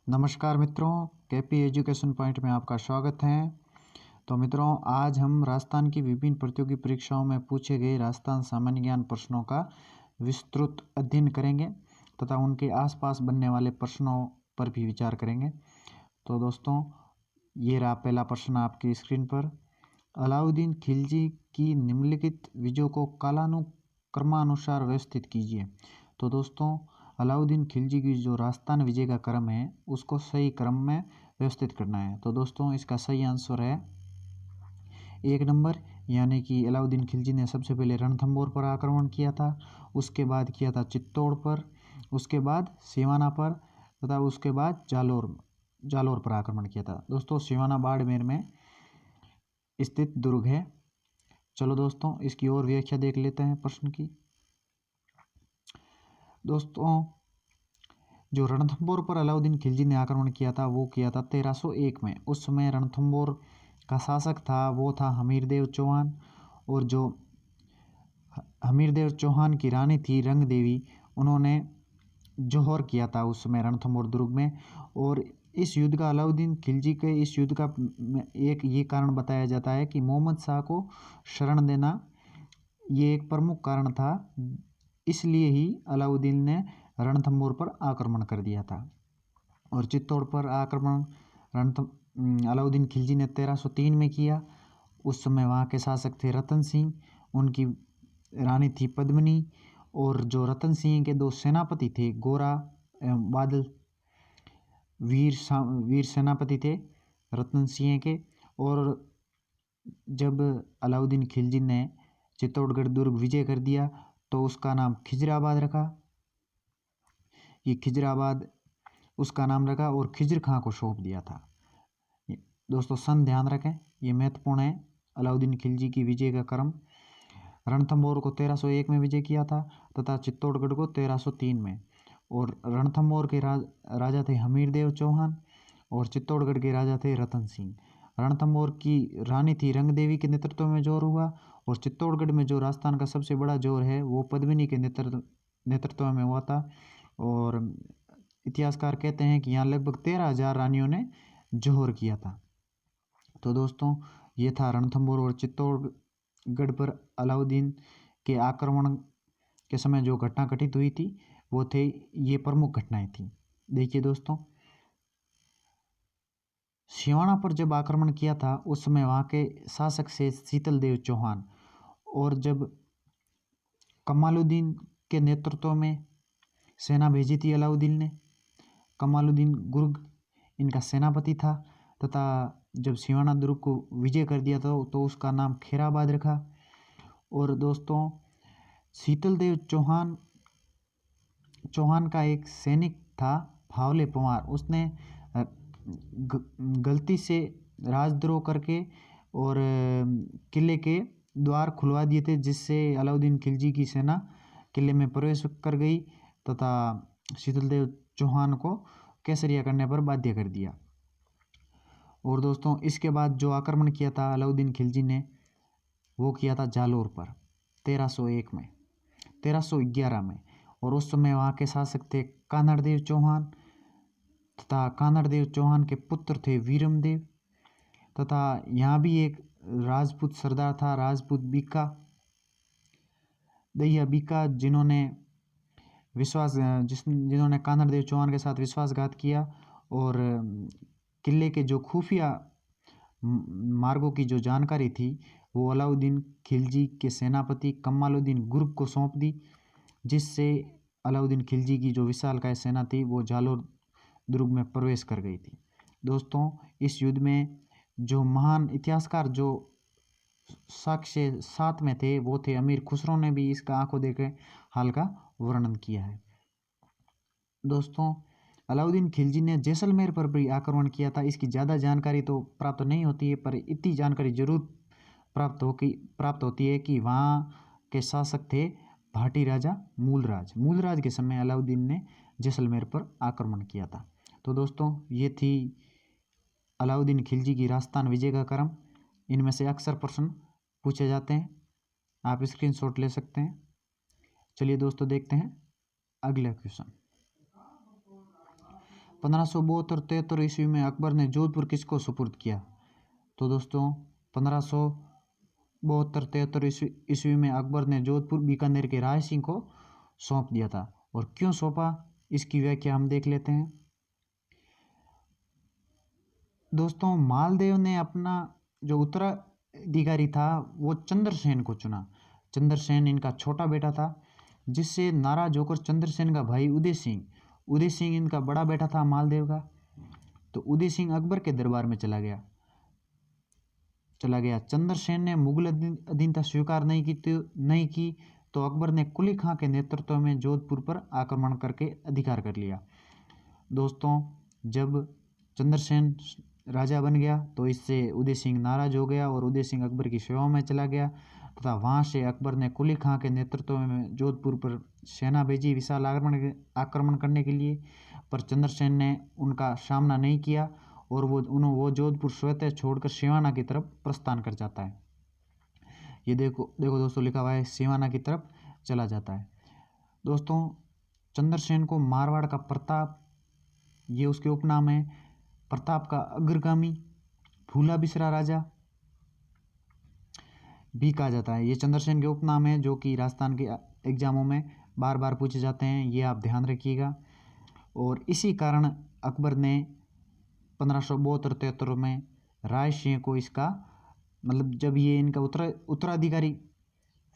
नमस्कार मित्रों, KP education point में आपका स्वागत है। तो मित्रों, आज हम राजस्थान की विभिन्न प्रतियोगी परीक्षाओं में पूछे गए राजस्थान सामान्य ज्ञान प्रश्नों का विस्तृत अध्ययन करेंगे तथा उनके आसपास बनने वाले प्रश्नों पर भी विचार करेंगे। तो दोस्तों, ये रहा पहला प्रश्न आपकी स्क्रीन पर। अलाउद्दीन खिलजी की निम्नलिखित विजयों को कालानुक्रमानुसार व्यवस्थित कीजिए। तो दोस्तों, अलाउद्दीन खिलजी की जो राजस्थान विजय का क्रम है उसको सही क्रम में व्यवस्थित करना है। तो दोस्तों, इसका सही आंसर है 1 नंबर, यानी कि अलाउद्दीन खिलजी ने सबसे पहले रणथंभौर पर आक्रमण किया था, उसके बाद किया था चित्तौड़ पर, उसके बाद सिवाना पर तथा उसके बाद जालोर पर आक्रमण किया था। दोस्तों, सिवाना बाड़मेर में स्थित दुर्ग है। चलो दोस्तों, इसकी और व्याख्या देख लेते हैं प्रश्न की। दोस्तों, जो रणथंभौर पर अलाउद्दीन खिलजी ने आक्रमण किया था वो किया था 1301 में। उस समय रणथंभौर का शासक था वो था हमीरदेव चौहान, और जो हमीरदेव चौहान की रानी थी रंग देवी, उन्होंने जौहर किया था उस समय रणथंभौर दुर्ग में। और इस युद्ध का अलाउद्दीन खिलजी के इस युद्ध का एक ये कारण बताया जाता है कि मोहम्मद शाह को शरण देना ये एक प्रमुख कारण था, इसलिए ही अलाउद्दीन ने रणथंभौर पर आक्रमण कर दिया था। और चित्तौड़ पर आक्रमण अलाउद्दीन खिलजी ने 1303 में किया। उस समय वहाँ के शासक थे रतन सिंह, उनकी रानी थी पद्मिनी, और जो रतन सिंह के 2 सेनापति थे गोरा एवं बादल, वीर सेनापति थे रतन सिंह के। और जब अलाउद्दीन खिलजी ने चित्तौड़गढ़ दुर्ग विजय कर दिया तो उसका नाम खिजराबाद रखा। ये खिजराबाद उसका नाम रखा और खिजर खां को सौंप दिया था। दोस्तों, सन ध्यान रखें, ये महत्वपूर्ण है। अलाउद्दीन खिलजी की विजय का क्रम, रणथंभौर को 1301 में विजय किया था तथा चित्तौड़गढ़ को 1303 में। और रणथंभौर के राजा थे हमीरदेव चौहान और चित्तौड़गढ़ के राजा थे रतन सिंह। रणथंभौर की रानी थी रंग देवी के नेतृत्व में जोर हुआ, और चित्तौड़गढ़ में जो राजस्थान का सबसे बड़ा जोर है वो पद्मिनी के नेतृत्व में हुआ था। और इतिहासकार कहते हैं कि यहाँ लगभग 13,000 रानियों ने जोहर किया था। तो दोस्तों, ये था रणथंभौर और चित्तौड़गढ़ पर अलाउद्दीन के आक्रमण के समय जो घटना घटित हुई थी वो थे, ये प्रमुख घटनाएं थी। देखिए दोस्तों, सिवाना पर जब आक्रमण किया था उस समय वहाँ के शासक से शीतल देव चौहान, और जब कमालुद्दीन के नेतृत्व में सेना भेजी थी अलाउद्दीन ने, कमालुद्दीन गुर्ग इनका सेनापति था, तथा जब सिवाना दुर्ग को विजय कर दिया था तो उसका नाम खैराबाद रखा। और दोस्तों, शीतल देव चौहान का एक सैनिक था भावले पंवार, उसने गलती से राजद्रोह करके और किले के द्वार खुलवा दिए थे, जिससे अलाउद्दीन खिलजी की सेना किले में प्रवेश कर गई तथा शीतलदेव चौहान को केसरिया करने पर बाध्य कर दिया। और दोस्तों, इसके बाद जो आक्रमण किया था अलाउद्दीन खिलजी ने वो किया था जालोर पर 1301 में, 1311 में। और उस समय वहाँ के शासक थे कानड़देव चौहान, तथा कानड़देव चौहान के पुत्र थे वीरमदेव, तथा यहाँ भी एक राजपूत सरदार था राजपूत बीका दहिया बीका, जिन्होंने कानड़देव चौहान के साथ विश्वासघात किया और किले के जो खुफिया मार्गों की जो जानकारी थी वो अलाउद्दीन खिलजी के सेनापति कमालुद्दीन गुर्ग को सौंप दी, जिससे अलाउद्दीन खिलजी की जो विशालकाय सेना थी वो जालोर दुर्ग में प्रवेश कर गई थी। दोस्तों, इस युद्ध में जो महान इतिहासकार जो साक्ष्य साथ में थे वो थे अमीर खुसरो, ने भी इसका आंखों देखे हाल का वर्णन किया है। दोस्तों, अलाउद्दीन खिलजी ने जैसलमेर पर भी आक्रमण किया था। इसकी ज़्यादा जानकारी तो प्राप्त नहीं होती है, पर इतनी जानकारी जरूर प्राप्त होती है कि वहाँ के शासक थे भाटी राजा मूलराज के समय अलाउद्दीन ने जैसलमेर पर आक्रमण किया था। तो दोस्तों, ये थी अलाउद्दीन खिलजी की राजस्थान विजय का क्रम। इनमें से अक्सर प्रश्न पूछे जाते हैं, आप स्क्रीनशॉट ले सकते हैं। चलिए दोस्तों, देखते हैं अगला क्वेश्चन। 1572-73 ईस्वी में अकबर ने जोधपुर किसको सुपुर्द किया? तो दोस्तों 1572-73 ईस्वी में अकबर ने जोधपुर बीकानेर के राय सिंह को सौंप दिया था। और क्यों सौंपा, इसकी व्याख्या हम देख लेते हैं। दोस्तों मालदेव ने अपना जो उत्तराधिकारी था वो चंद्रसेन को चुना। चंद्रसेन इनका छोटा बेटा था, जिससे नाराज होकर चंद्रसेन का भाई उदय सिंह इनका बड़ा बेटा था मालदेव का। तो उदय सिंह अकबर के दरबार में चला गया। चंद्रसेन ने मुगल अधीनता स्वीकार नहीं की तो अकबर ने कुली खां के नेतृत्व में जोधपुर पर आक्रमण करके अधिकार कर लिया। दोस्तों जब चंद्रसेन राजा बन गया तो इससे उदय सिंह नाराज हो गया और उदय सिंह अकबर की सेवा में चला गया तथा वहाँ से अकबर ने कुली खां के नेतृत्व में जोधपुर पर सेना भेजी विशाल आक्रमण करने के लिए, पर चंद्रसेन ने उनका सामना नहीं किया और वो जोधपुर स्वतः छोड़कर सिवाना की तरफ प्रस्थान कर जाता है। ये देखो दोस्तों लिखा हुआ है सिवाना की तरफ चला जाता है। दोस्तों चंद्रसेन को मारवाड़ का प्रताप, ये उसके उपनाम है, प्रताप का अग्रगामी, फूला बिसरा राजा भी कहा जाता है। ये चंद्रसेन के उपनाम है जो कि राजस्थान के एग्जामों में बार बार पूछे जाते हैं, ये आप ध्यान रखिएगा। और इसी कारण अकबर ने 1572-73 में राय सिंह को इसका मतलब जब ये इनका उत्तराधिकारी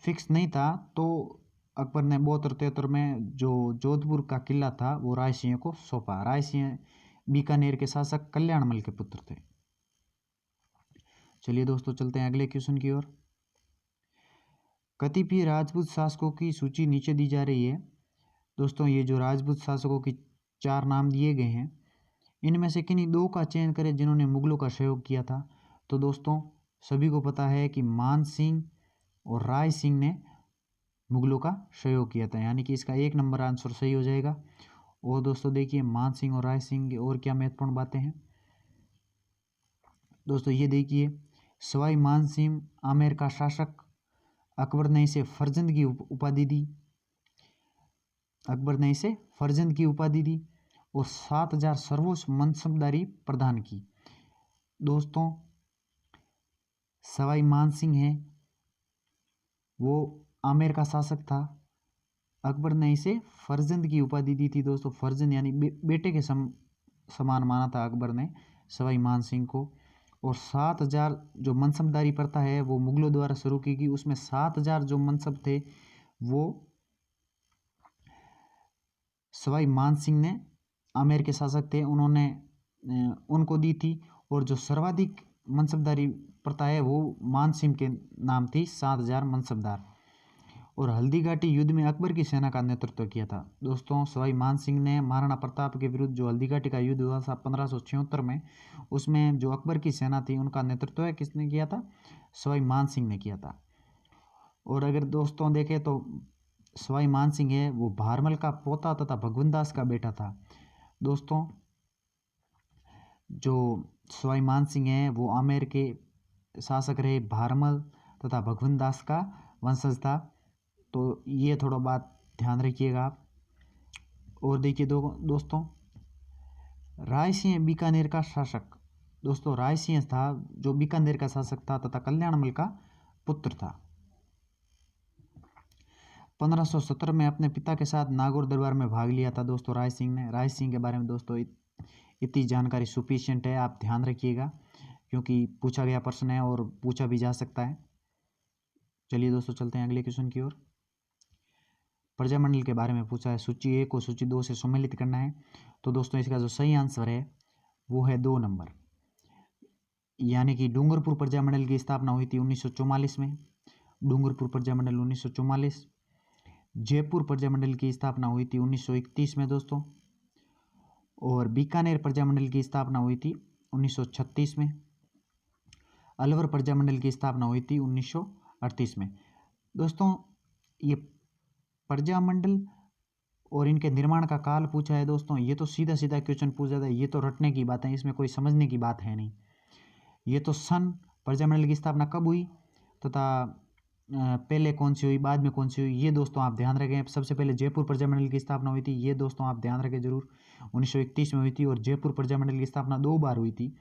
फिक्स नहीं था तो अकबर ने 72-73 में जो जोधपुर का किला था वो राय सिंह को सौंपा। राय सिंह बीकानेर के शासक कल्याणमल के पुत्र थे। चलिए दोस्तों चलते हैं अगले क्वेश्चन की ओर। कतिपय राजपूत शासकों की सूची नीचे दी जा रही है। दोस्तों ये जो राजपूत शासकों की 4 नाम दिए गए हैं, इनमें से किन्हीं 2 का चयन करें जिन्होंने मुगलों का सहयोग किया था। तो दोस्तों सभी को पता है कि मान सिंह और राय सिंह ने मुगलों का सहयोग किया था, यानी कि इसका 1 नंबर आंसर सही हो जाएगा। और दोस्तों देखिए मान सिंह और राय सिंह की और क्या महत्वपूर्ण बातें हैं। दोस्तों ये देखिए सवाई मान सिंह आमेर का शासक, अकबर ने इसे फर्जंद की उपाधि दी और 7,000 सर्वोच्च मनसबदारी प्रदान की। दोस्तों सवाई मान सिंह है वो आमेर का शासक था, अकबर ने इसे फर्जंद की उपाधि दी थी। दोस्तों फर्जंद यानी बेटे के समान माना था अकबर ने सवाई मान सिंह को। और 7,000 जो मनसबदारी प्रथा है वो मुगलों द्वारा शुरू की गई, उसमें 7,000 जो मनसब थे वो सवाई मान सिंह ने आमेर के शासक थे उन्होंने उनको दी थी। और जो सर्वाधिक मनसबदारी प्रथा है वो मान सिंह के नाम थी, 7,000 मनसबदार। और हल्दी घाटी युद्ध में अकबर की सेना का नेतृत्व किया था। दोस्तों सवाई मान सिंह ने महाराणा प्रताप के विरुद्ध जो हल्दी घाटी का युद्ध हुआ था 1576 में, उसमें जो अकबर की सेना थी उनका नेतृत्व किसने किया था? सवाई मान सिंह ने किया था। और अगर दोस्तों देखें तो सवाई मान सिंह है वो भारमल का पोता तथा भगवंत दास का बेटा था। दोस्तों जो सवाई मान सिंह है वो आमेर के शासक रहे, भारमल तथा भगवंत दास का वंशज था। तो ये थोड़ा बात ध्यान रखिएगा आप। और देखिए दोस्तों राय सिंह बीकानेर का शासक, दोस्तों राय सिंह था जो बीकानेर का शासक था तथा कल्याणमल का पुत्र था। 1517 में अपने पिता के साथ नागौर दरबार में भाग लिया था दोस्तों राय सिंह ने। राय सिंह के बारे में दोस्तों इतनी जानकारी सफिशिएंट है, आप ध्यान रखिएगा क्योंकि पूछा गया प्रश्न है और पूछा भी जा सकता है। चलिए दोस्तों चलते हैं अगले क्वेश्चन की ओर। प्रजामंडल के बारे में पूछा है, सूची 1 को सूची 2 से सम्मिलित करना है। तो दोस्तों इसका जो सही आंसर है वो है 2 नंबर, यानी कि डूंगरपुर प्रजामंडल की स्थापना हुई थी 1944 में। डूंगरपुर प्रजामंडल 1944। जयपुर प्रजामंडल की स्थापना हुई थी 1931 में दोस्तों। और बीकानेर प्रजामंडल की स्थापना हुई थी 1936 में। अलवर प्रजामंडल की स्थापना हुई थी 1938 में। दोस्तों ये प्रजामंडल और इनके निर्माण का काल पूछा है दोस्तों, ये तो सीधा सीधा क्वेश्चन पूछा जाता है, ये तो रटने की बात है, इसमें कोई समझने की बात है नहीं। ये तो सन प्रजामंडल की स्थापना कब हुई तथा पहले कौन सी हुई बाद में कौन सी हुई, ये दोस्तों आप ध्यान रखें। सबसे पहले जयपुर प्रजामंडल की स्थापना हुई थी, ये दोस्तों आप ध्यान रखें जरूर। 1931 में हुई थी। और जयपुर प्रजामंडल की स्थापना 2 बार हुई थी,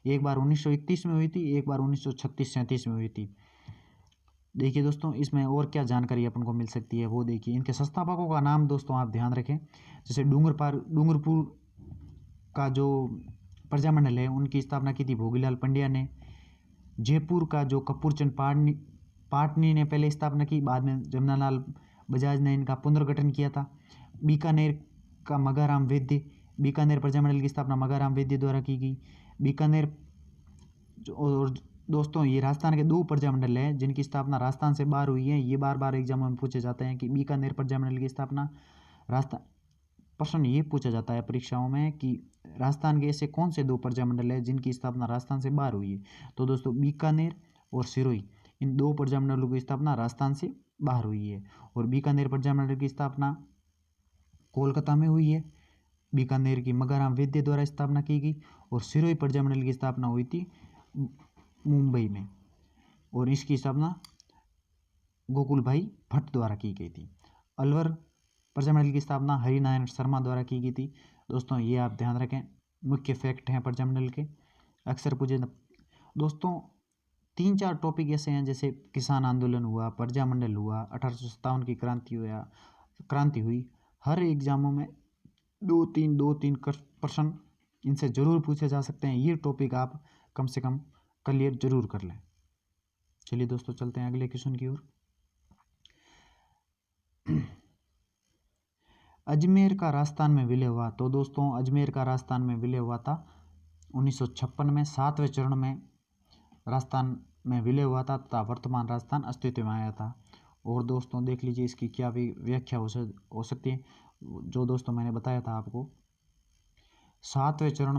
एक बार 1931 में हुई थी, एक बार 1936-37 में हुई थी। देखिए दोस्तों, इसमें और क्या जानकारी अपन को मिल सकती है वो देखिए। इनके संस्थापकों का नाम दोस्तों आप ध्यान रखें, जैसे डूंगरपुर का जो प्रजामंडल है उनकी स्थापना की थी भोगीलाल पंड्या ने। जयपुर का जो कपूरचंद पाटनी ने पहले स्थापना की, बाद में जमनालाल बजाज ने इनका पुनर्गठन किया था। बीकानेर का मगाराम वैद्य, बीकानेर प्रजामंडल की स्थापना मगाराम वैद्य द्वारा की गई। बीकानेर और दोस्तों ये राजस्थान के 2 प्रजामंडल हैं जिनकी स्थापना राजस्थान से बाहर हुई है। ये बार बार एग्जाम में पूछे जाते हैं कि बीकानेर प्रजामंडल की स्थापना राजस्थान, प्रश्न ये पूछा जाता है परीक्षाओं में कि राजस्थान के ऐसे कौन से 2 प्रजामंडल है जिनकी स्थापना राजस्थान से बाहर हुई है। तो दोस्तों बीकानेर और सिरोही, इन 2 प्रजामंडलों की स्थापना राजस्थान से बाहर हुई है। और बीकानेर प्रजामंडल की स्थापना कोलकाता में हुई है, बीकानेर की मगाराम वैद्य द्वारा स्थापना की गई। और सिरोही प्रजामंडल की स्थापना हुई थी मुंबई में, और इसकी स्थापना गोकुल भाई भट्ट द्वारा की गई थी। अलवर प्रजामंडल की स्थापना हरिनारायण शर्मा द्वारा की गई थी। दोस्तों ये आप ध्यान रखें, मुख्य फैक्ट हैं प्रजामंडल के, अक्सर पूछे। दोस्तों 3-4 टॉपिक ऐसे हैं जैसे किसान आंदोलन हुआ, प्रजामंडल हुआ, 1857 की क्रांति हुई। हर एग्जामों में 2-3 प्रश्न इनसे जरूर पूछे जा सकते हैं। ये टॉपिक आप कम से कम क्लियर जरूर कर लें। चलिए दोस्तों चलते हैं अगले क्वेश्चन की ओर। अजमेर का राजस्थान में विलय हुआ। तो दोस्तों अजमेर का राजस्थान में विलय हुआ था 1956 में, 7वें चरण में राजस्थान में विलय हुआ था तथा वर्तमान राजस्थान अस्तित्व में आया था। और दोस्तों देख लीजिए इसकी क्या भी व्याख्या हो सकती है, जो दोस्तों मैंने बताया था आपको। 7वें चरण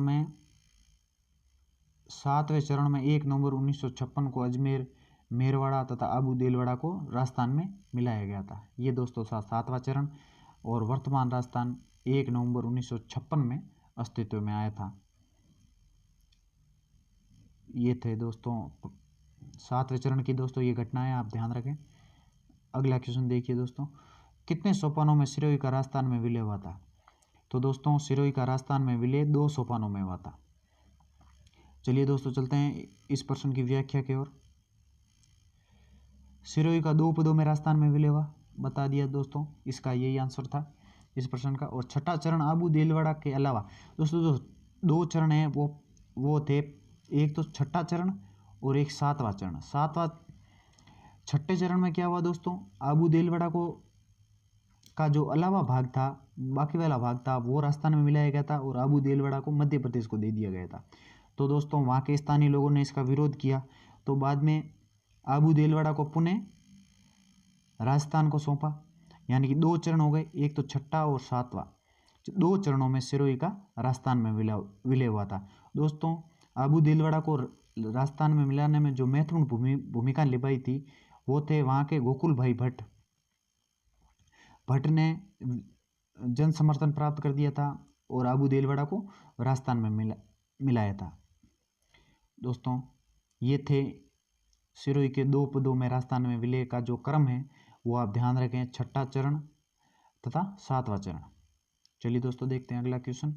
में 1 नवंबर 1956 को अजमेर, मेरवाड़ा तथा अबू देलवाड़ा को राजस्थान में मिलाया गया था। ये दोस्तों 7वां चरण। और वर्तमान राजस्थान 1 नवंबर 1956 में अस्तित्व में आया था। ये थे दोस्तों 7वें चरण की दोस्तों ये घटनाएं, आप ध्यान रखें। अगला क्वेश्चन देखिए दोस्तों, कितने सोपानों में सिरोही का राजस्थान में विलय हुआ था। तो दोस्तों सिरोही का राजस्थान में विलय 2 सोपानों में हुआ था। चलिए दोस्तों चलते हैं इस प्रश्न की व्याख्या की ओर। सिरोही का 2 पदों में राजस्थान में विलय हुआ, बता दिया दोस्तों, इसका यही आंसर था इस प्रश्न का। और छठा चरण अबू देलवाड़ा के अलावा दोस्तों जो 2 चरण हैं वो थे, एक तो छठा चरण और एक 7वां चरण। छठे चरण में क्या हुआ दोस्तों, अबू देलवाड़ा का जो अलावा भाग था, बाकी वाला भाग था, वो राजस्थान में मिलाया गया था और अबू देलवाड़ा को मध्य प्रदेश को दे दिया गया था। तो दोस्तों वहाँ के स्थानीय लोगों ने इसका विरोध किया, तो बाद में अबू देलवाड़ा को पुनः राजस्थान को सौंपा। यानी कि 2 चरण हो गए, एक तो छठा और 7वां। 2 चरणों में सिरोही का राजस्थान में विलय हुआ था। दोस्तों अबू देलवाड़ा को राजस्थान में मिलाने में जो महत्वपूर्ण भूमिका निभाई थी वो थे वहाँ के गोकुल भाई भट्ट ने जन समर्थन प्राप्त कर दिया था और अबू देलवाड़ा को राजस्थान में मिलाया था। दोस्तों ये थे सिरोही के 2 पदों में राजस्थान में विलय का जो क्रम है वो आप ध्यान रखें, छठा चरण तथा 7वां चरण। चलिए दोस्तों देखते हैं अगला क्वेश्चन।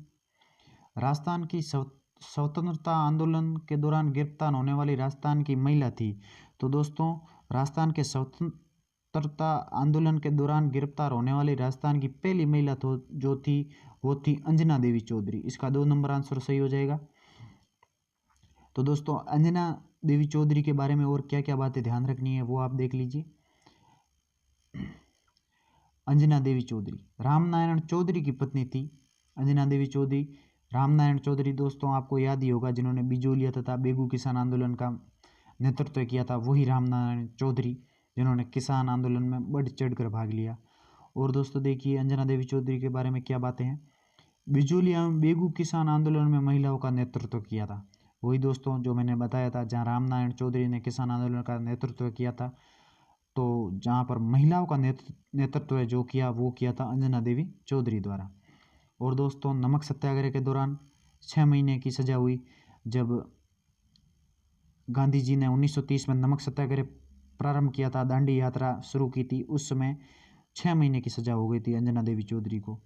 राजस्थान की स्वतंत्रता आंदोलन के दौरान गिरफ्तार होने वाली राजस्थान की महिला थी। तो दोस्तों राजस्थान के स्वतंत्रता आंदोलन के दौरान गिरफ्तार होने वाली राजस्थान की पहली महिला जो थी वो थी अंजना देवी चौधरी। इसका 2 नंबर आंसर सही हो जाएगा। तो दोस्तों अंजना देवी चौधरी के बारे में और क्या क्या बातें ध्यान रखनी है वो आप देख लीजिए। अंजना देवी चौधरी रामनारायण चौधरी की पत्नी थी। अंजना देवी चौधरी, रामनारायण चौधरी दोस्तों आपको याद ही होगा, जिन्होंने बिजोलिया तथा बेगू किसान आंदोलन का नेतृत्व किया था, वही रामनारायण चौधरी जिन्होंने किसान आंदोलन में बढ़ चढ़कर भाग लिया। और दोस्तों देखिए अंजना देवी चौधरी के बारे में क्या बातें हैं। बिजोलिया में बेगू किसान आंदोलन में महिलाओं का नेतृत्व किया था, वही दोस्तों जो मैंने बताया था, जहाँ रामनारायण चौधरी ने किसान आंदोलन का नेतृत्व किया था, तो जहाँ पर महिलाओं का नेतृत्व जो किया वो किया था अंजना देवी चौधरी द्वारा। और दोस्तों नमक सत्याग्रह के दौरान 6 महीने की सजा हुई। जब गांधी जी ने 1930 में नमक सत्याग्रह प्रारंभ किया था, दांडी यात्रा शुरू की थी, उस समय 6 महीने की सजा हो गई थी अंजना देवी चौधरी को।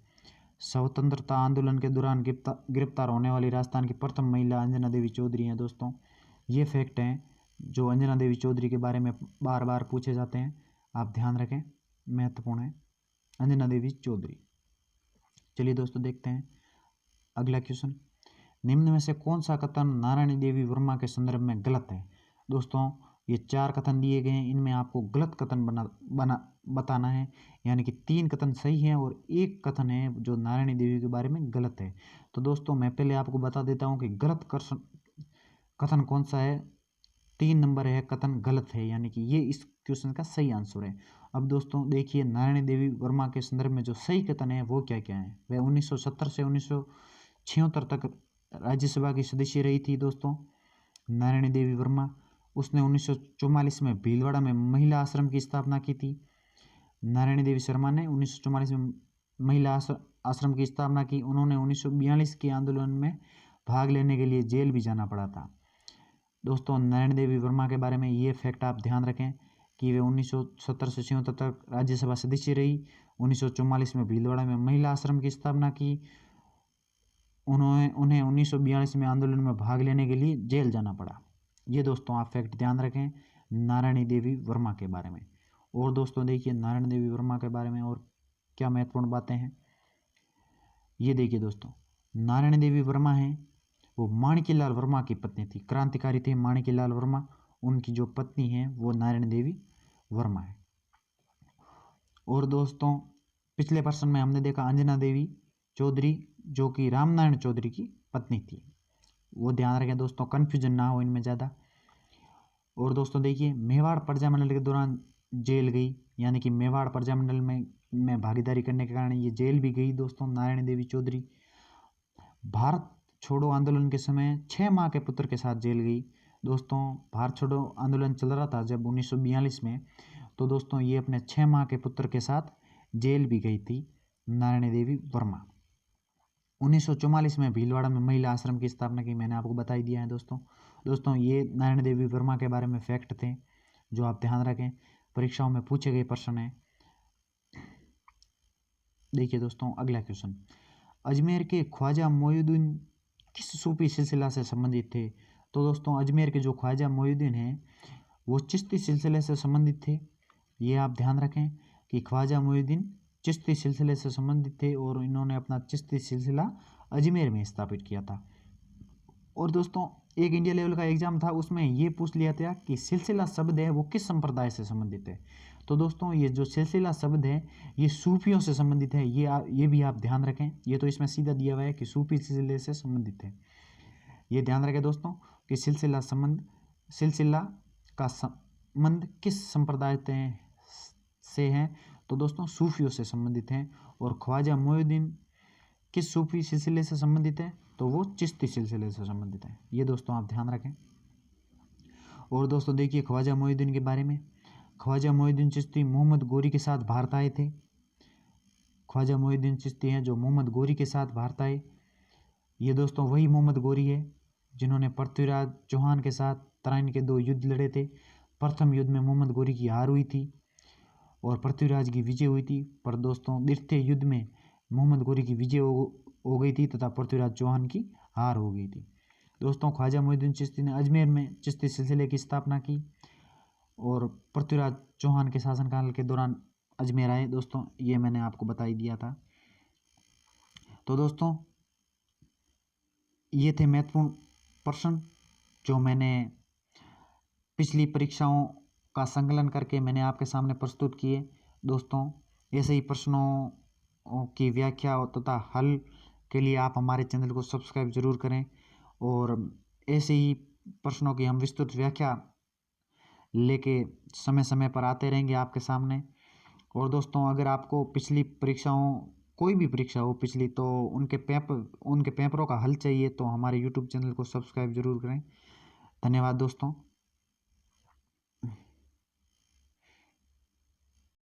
स्वतंत्रता आंदोलन के दौरान गिरफ्तार होने वाली राजस्थान की प्रथम महिला अंजना देवी चौधरी हैं दोस्तों। ये फैक्ट हैं जो अंजना देवी चौधरी के बारे में बार बार पूछे जाते हैं, आप ध्यान रखें, महत्वपूर्ण है अंजना देवी चौधरी। चलिए दोस्तों देखते हैं अगला क्वेश्चन। निम्न में से कौन सा कथन नारायणी देवी वर्मा के संदर्भ में गलत है? दोस्तों ये 4 कथन दिए गए हैं, इनमें आपको गलत कथन बताना है, यानी कि 3 कथन सही हैं और 1 कथन है जो नारायणी देवी के बारे में गलत है। तो दोस्तों मैं पहले आपको बता देता हूँ कि गलत कथन कौन सा है। 3 नंबर है कथन गलत है, यानी कि ये इस क्वेश्चन का सही आंसर है। अब दोस्तों देखिए नारायणी देवी वर्मा के संदर्भ में जो सही कथन है वो क्या क्या है। वह 1970 से 1976 तक राज्यसभा की सदस्य रही थी दोस्तों नारायणी देवी वर्मा। उसने 1944 में भीलवाड़ा में महिला आश्रम की स्थापना की थी। नारायणी देवी शर्मा ने 1944 में महिला आश्रम की स्थापना की। उन्होंने 1942 के आंदोलन में भाग लेने के लिए जेल भी जाना पड़ा था। दोस्तों नारायणी देवी वर्मा के बारे में ये फैक्ट आप ध्यान रखें कि वे 1970 से 76 तक राज्यसभा सदस्य रही। 1944 में भीलवाड़ा में महिला आश्रम की स्थापना की। उन्हें 1942 में आंदोलन में भाग लेने के लिए जेल जाना पड़ा। ये दोस्तों आप फैक्ट ध्यान रखें नारायणी देवी वर्मा के बारे में। और दोस्तों देखिए नारायणी देवी वर्मा के बारे में और क्या महत्वपूर्ण बातें हैं, ये देखिए दोस्तों। नारायणी देवी वर्मा हैं वो माणिक्यलाल वर्मा की पत्नी थी, क्रांतिकारी थे माणिक्यलाल वर्मा, उनकी जो पत्नी है वो नारायणी देवी वर्मा है। और दोस्तों पिछले प्रश्न में हमने देखा अंजना देवी चौधरी जो कि रामनारायण चौधरी की पत्नी थी, वो ध्यान रखें दोस्तों, कन्फ्यूजन ना हो इनमें ज़्यादा। और दोस्तों देखिए मेवाड़ प्रजामंडल के दौरान जेल गई, यानी कि मेवाड़ प्रजामंडल में भागीदारी करने के कारण ये जेल भी गई दोस्तों नारायणी देवी चौधरी। भारत छोड़ो आंदोलन के समय 6 माह के पुत्र के साथ जेल गई दोस्तों। भारत छोड़ो आंदोलन चल रहा था जब 1942 में, तो दोस्तों ये अपने 6 माह के पुत्र के साथ जेल भी गई थी नारायणी देवी वर्मा। 1944 में भीलवाड़ा में महिला आश्रम की स्थापना की, मैंने आपको बता ही दिया है दोस्तों ये नारायणी देवी वर्मा के बारे में फैक्ट थे जो आप ध्यान रखें, परीक्षाओं में पूछे गए प्रश्न है। देखिए दोस्तों अगला क्वेश्चन, अजमेर के ख्वाजा मोइनुद्दीन किस सूफी सिलसिला से संबंधित थे? तो दोस्तों अजमेर के जो ख्वाजा मोइनुद्दीन हैं वो चिश्ती सिलसिले से संबंधित थे। ये आप ध्यान रखें कि ख्वाजा मोइनुद्दीन चिश्ती सिलसिले से संबंधित थे और इन्होंने अपना चिश्ती सिलसिला अजमेर में स्थापित किया था। और दोस्तों एक इंडिया लेवल का एग्जाम था, उसमें ये पूछ लिया था कि सिलसिला शब्द है वो किस संप्रदाय से संबंधित है। तो दोस्तों ये जो सिलसिला शब्द है ये सूफियों से संबंधित है, ये भी आप ध्यान रखें। ये तो इसमें सीधा दिया हुआ है कि सूफी सिलसिले से संबंधित है, ये ध्यान रखें दोस्तों कि सिलसिला का संबंध किस संप्रदाय से है, तो दोस्तों सूफियों से संबंधित हैं। और ख्वाजा मोइनुद्दीन किस सूफी सिलसिले से संबंधित है, तो वो चिश्ती सिलसिले से संबंधित है, ये दोस्तों आप ध्यान रखें। और दोस्तों देखिए ख्वाजा मोइनुद्दीन के बारे में, ख्वाजा मोइनुद्दीन चिश्ती मोहम्मद गोरी के साथ भारत आए थे। ख्वाजा मोइनुद्दीन चिश्ती हैं जो मोहम्मद गोरी के साथ भारत आए। ये दोस्तों वही मोहम्मद गोरी है जिन्होंने पृथ्वीराज चौहान के साथ तराइन के 2 युद्ध लड़े थे। प्रथम युद्ध में मोहम्मद गोरी की हार हुई थी और पृथ्वीराज की विजय हुई थी, पर दोस्तों द्वितीय युद्ध में मोहम्मद गोरी की विजय हो गई थी तथा पृथ्वीराज चौहान की हार हो गई थी। दोस्तों ख्वाजा मोइनुद्दीन चिश्ती ने अजमेर में चिश्ती सिलसिले की स्थापना की और पृथ्वीराज चौहान के शासनकाल के दौरान अजमेर आए दोस्तों, ये मैंने आपको बता ही दिया था। तो दोस्तों ये थे महत्वपूर्ण प्रश्न जो मैंने पिछली परीक्षाओं का संकलन करके मैंने आपके सामने प्रस्तुत किए दोस्तों। ऐसे ही प्रश्नों की व्याख्या तथा हल के लिए आप हमारे चैनल को सब्सक्राइब जरूर करें और ऐसे ही प्रश्नों की हम विस्तृत व्याख्या लेके समय समय पर आते रहेंगे आपके सामने। और दोस्तों अगर आपको पिछली परीक्षाओं कोई भी परीक्षा हो पिछली, तो उनके पेपरों का हल चाहिए तो हमारे यूट्यूब चैनल को सब्सक्राइब जरूर करें। धन्यवाद दोस्तों।